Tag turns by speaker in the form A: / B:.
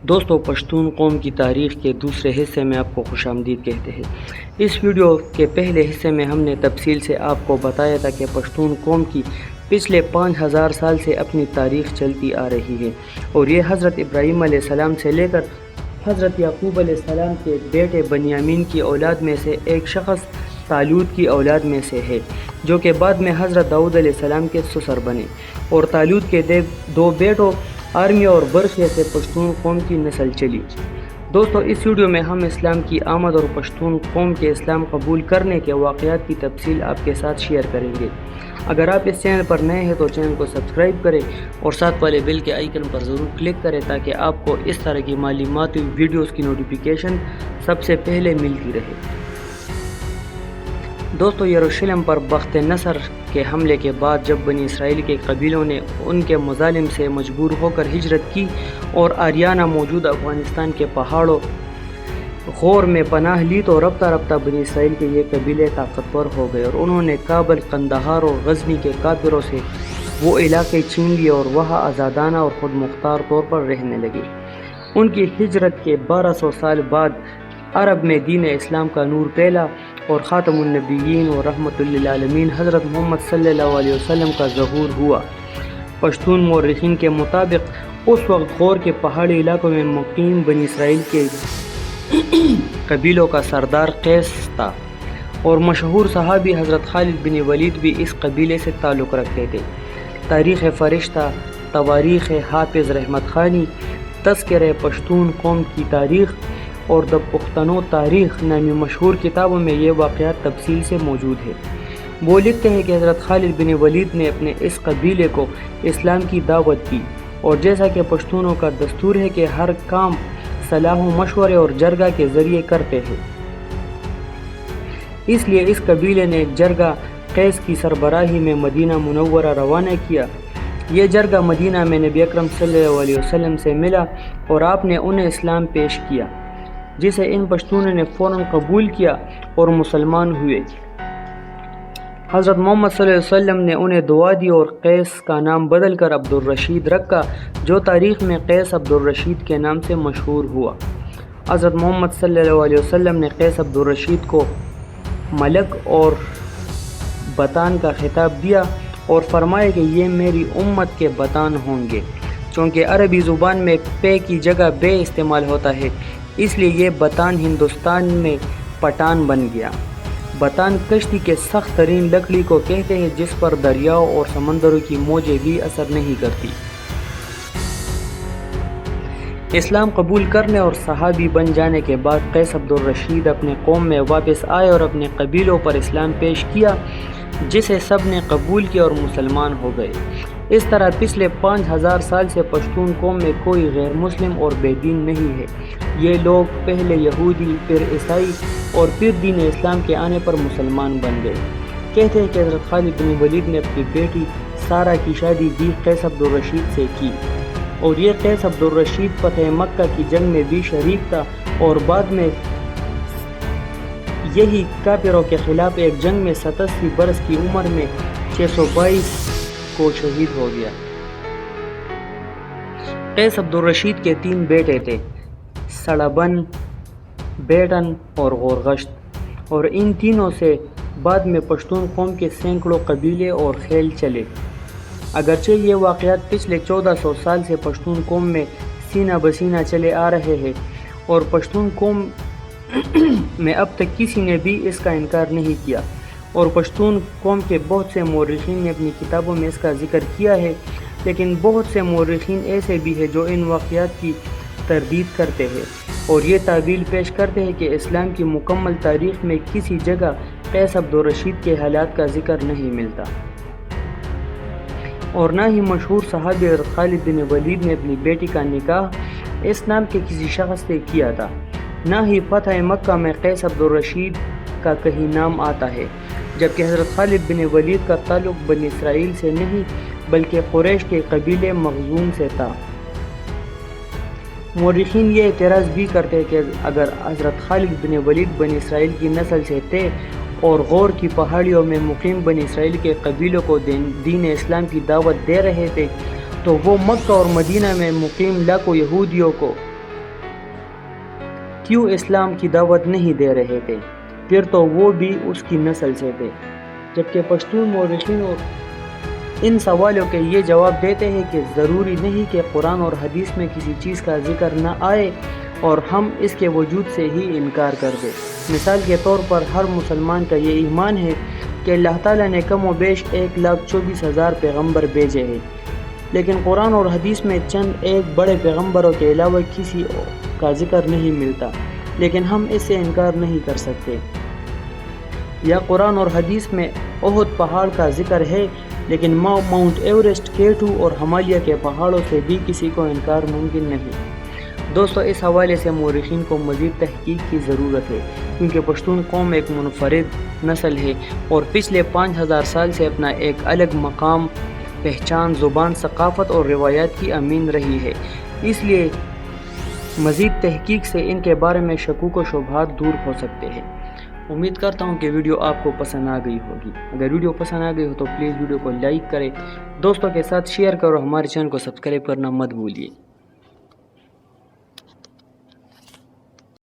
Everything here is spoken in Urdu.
A: دوستو، پشتون قوم کی تاریخ کے دوسرے حصے میں آپ کو خوش آمدید کہتے ہیں۔ اس ویڈیو کے پہلے حصے میں ہم نے تفصیل سے آپ کو بتایا تھا کہ پشتون قوم کی پچھلے 5000 سال سے اپنی تاریخ چلتی آ رہی ہے، اور یہ حضرت ابراہیم علیہ السلام سے لے کر حضرت یعقوب علیہ السلام کے بیٹے بنیامین کی اولاد میں سے ایک شخص طالوت کی اولاد میں سے ہے، جو کہ بعد میں حضرت داؤد علیہ السلام کے سسر بنے، اور طالوت کے دو بیٹوں آرمی اور برقیہ سے پشتون قوم کی نسل چلی۔ دوستو، اس ویڈیو میں ہم اسلام کی آمد اور پشتون قوم کے اسلام قبول کرنے کے واقعات کی تفصیل آپ کے ساتھ شیئر کریں گے۔ اگر آپ اس چینل پر نئے ہیں تو چینل کو سبسکرائب کریں اور ساتھ والے بیل کے آئیکن پر ضرور کلک کریں تاکہ آپ کو اس طرح کی معلوماتی ویڈیوز کی نوٹیفیکیشن سب سے پہلے ملتی رہے۔ دوستو، یروشلم پر بخت نصر کے حملے کے بعد جب بنی اسرائیل کے قبیلوں نے ان کے مظالم سے مجبور ہو کر ہجرت کی اور آریانہ موجودہ افغانستان کے پہاڑوں غور میں پناہ لی، تو رفتہ رفتہ بنی اسرائیل کے یہ قبیلے طاقتور ہو گئے اور انہوں نے کابل، قندھار اور غزنی کے کافروں سے وہ علاقے چھین لیے اور وہاں آزادانہ اور خود مختار طور پر رہنے لگے۔ ان کی ہجرت کے 1200 سال بعد عرب میں دین اسلام کا نور پھیلا اور خاتم النبیین اور رحمت للعالمین حضرت محمد صلی اللہ علیہ وسلم کا ظہور ہوا۔ پشتون مورخین کے مطابق اس وقت غور کے پہاڑی علاقوں میں مقیم بنی اسرائیل کے قبیلوں کا سردار قیس تھا، اور مشہور صحابی حضرت خالد بن ولید بھی اس قبیلے سے تعلق رکھتے تھے۔ تاریخ فرشتہ، تواریخ حافظ رحمت خانی، تذکرہ پشتون قوم کی تاریخ اور دا پختنو تاریخ نامی مشہور کتابوں میں یہ واقعات تفصیل سے موجود ہے۔ وہ لکھتے ہیں کہ حضرت خالد بن ولید نے اپنے اس قبیلے کو اسلام کی دعوت دی، اور جیسا کہ پشتونوں کا دستور ہے کہ ہر کام صلاح و مشورے اور جرگہ کے ذریعے کرتے ہیں، اس لیے اس قبیلے نے جرگہ قیس کی سربراہی میں مدینہ منورہ روانہ کیا۔ یہ جرگہ مدینہ میں نبی اکرم صلی اللہ علیہ وسلم سے ملا اور آپ نے انہیں اسلام پیش کیا، جسے ان پشتونوں نے فوراً قبول کیا اور مسلمان ہوئے۔ حضرت محمد صلی اللہ علیہ وسلم نے انہیں دعا دی اور قیس کا نام بدل کر عبد الرشید رکھا، جو تاریخ میں قیس عبد الرشید کے نام سے مشہور ہوا۔ حضرت محمد صلی اللہ علیہ وسلم نے قیس عبد الرشید کو ملک اور بطان کا خطاب دیا اور فرمایا کہ یہ میری امت کے بطان ہوں گے، چونکہ عربی زبان میں پے کی جگہ بے استعمال ہوتا ہے، اس لیے یہ بطان ہندوستان میں پٹان بن گیا۔ بطان کشتی کے سخت ترین لکڑی کو کہتے ہیں جس پر دریاؤں اور سمندروں کی موجیں بھی اثر نہیں کرتی۔ اسلام قبول کرنے اور صحابی بن جانے کے بعد قیس عبد الرشید اپنے قوم میں واپس آئے اور اپنے قبیلوں پر اسلام پیش کیا، جسے سب نے قبول کیا اور مسلمان ہو گئے۔ اس طرح پچھلے 5000 سال سے پشتون قوم میں کوئی غیر مسلم اور بے دین نہیں ہے۔ یہ لوگ پہلے یہودی، پھر عیسائی اور پھر دین اسلام کے آنے پر مسلمان بن گئے۔ کہتے ہیں کہ حضرت خالد بن ولید نے اپنی بیٹی سارہ کی شادی بھی قیس عبد الرشید سے کی، اور یہ قیس عبد الرشید فتح مکہ کی جنگ میں بھی شریک تھا اور بعد میں یہی کافروں کے خلاف ایک جنگ میں 87 برس کی عمر میں 622 کو شہید ہو گیا۔ قیس عبد الرشید کے 3 بیٹے تھے، سڑبن، بیٹن اور غورغشت، اور ان تینوں سے بعد میں پشتون قوم کے سینکڑوں قبیلے اور خیل چلے۔ اگرچہ یہ واقعات پچھلے 1400 سال سے پشتون قوم میں سینہ بسینہ چلے آ رہے ہیں، اور پشتون قوم میں اب تک کسی نے بھی اس کا انکار نہیں کیا، اور پشتون قوم کے بہت سے مورخین نے اپنی کتابوں میں اس کا ذکر کیا ہے، لیکن بہت سے مورخین ایسے بھی ہیں جو ان واقعات کی تردید کرتے ہیں اور یہ تعویل پیش کرتے ہیں کہ اسلام کی مکمل تاریخ میں کسی جگہ قیس عبد الرشید کے حالات کا ذکر نہیں ملتا، اور نہ ہی مشہور صحابی حضرت خالد بن ولید نے اپنی بیٹی کا نکاح اس نام کے کسی شخص سے کیا تھا، نہ ہی فتح مکہ میں قیس عبد الرشید کا کہیں نام آتا ہے، جبکہ حضرت خالد بن ولید کا تعلق بنی اسرائیل سے نہیں بلکہ قریش کے قبیلے مخزوم سے تھا۔ مورخین یہ اعتراض بھی کرتے ہیں کہ اگر حضرت خالد بن ولید بنی اسرائیل کی نسل سے تھے اور غور کی پہاڑیوں میں مقیم بنی اسرائیل کے قبیلوں کو دین اسلام کی دعوت دے رہے تھے، تو وہ مکہ اور مدینہ میں مقیم لاکھوں یہودیوں کو کیوں اسلام کی دعوت نہیں دے رہے تھے؟ پھر تو وہ بھی اس کی نسل سے تھے۔ جبکہ پشتون مورخین اور ان سوالوں کے یہ جواب دیتے ہیں کہ ضروری نہیں کہ قرآن اور حدیث میں کسی چیز کا ذکر نہ آئے اور ہم اس کے وجود سے ہی انکار کر دیں۔ مثال کے طور پر ہر مسلمان کا یہ ایمان ہے کہ اللہ تعالیٰ نے کم و بیش 1,24,000 پیغمبر بھیجے ہیں، لیکن قرآن اور حدیث میں چند ایک بڑے پیغمبروں کے علاوہ کسی کا ذکر نہیں ملتا، لیکن ہم اس سے انکار نہیں کر سکتے۔ یا قرآن اور حدیث میں احد پہاڑ کا ذکر ہے، لیکن ماؤنٹ ایورسٹ، K2 اور ہمالیہ کے پہاڑوں سے بھی کسی کو انکار ممکن نہیں۔ دوستو، اس حوالے سے مورخین کو مزید تحقیق کی ضرورت ہے، کیونکہ پشتون قوم ایک منفرد نسل ہے اور پچھلے 5000 سال سے اپنا ایک الگ مقام، پہچان، زبان، ثقافت اور روایات کی امین رہی ہے۔ اس لیے مزید تحقیق سے ان کے بارے میں شکوک و شبہات دور ہو سکتے ہیں۔ امید کرتا ہوں کہ ویڈیو آپ کو پسند آ گئی ہوگی۔ اگر ویڈیو پسند آ گئی ہو تو پلیز ویڈیو کو لائک کریں، دوستوں کے ساتھ شیئر کرو، ہمارے چینل کو سبسکرائب کرنا مت بھولیے۔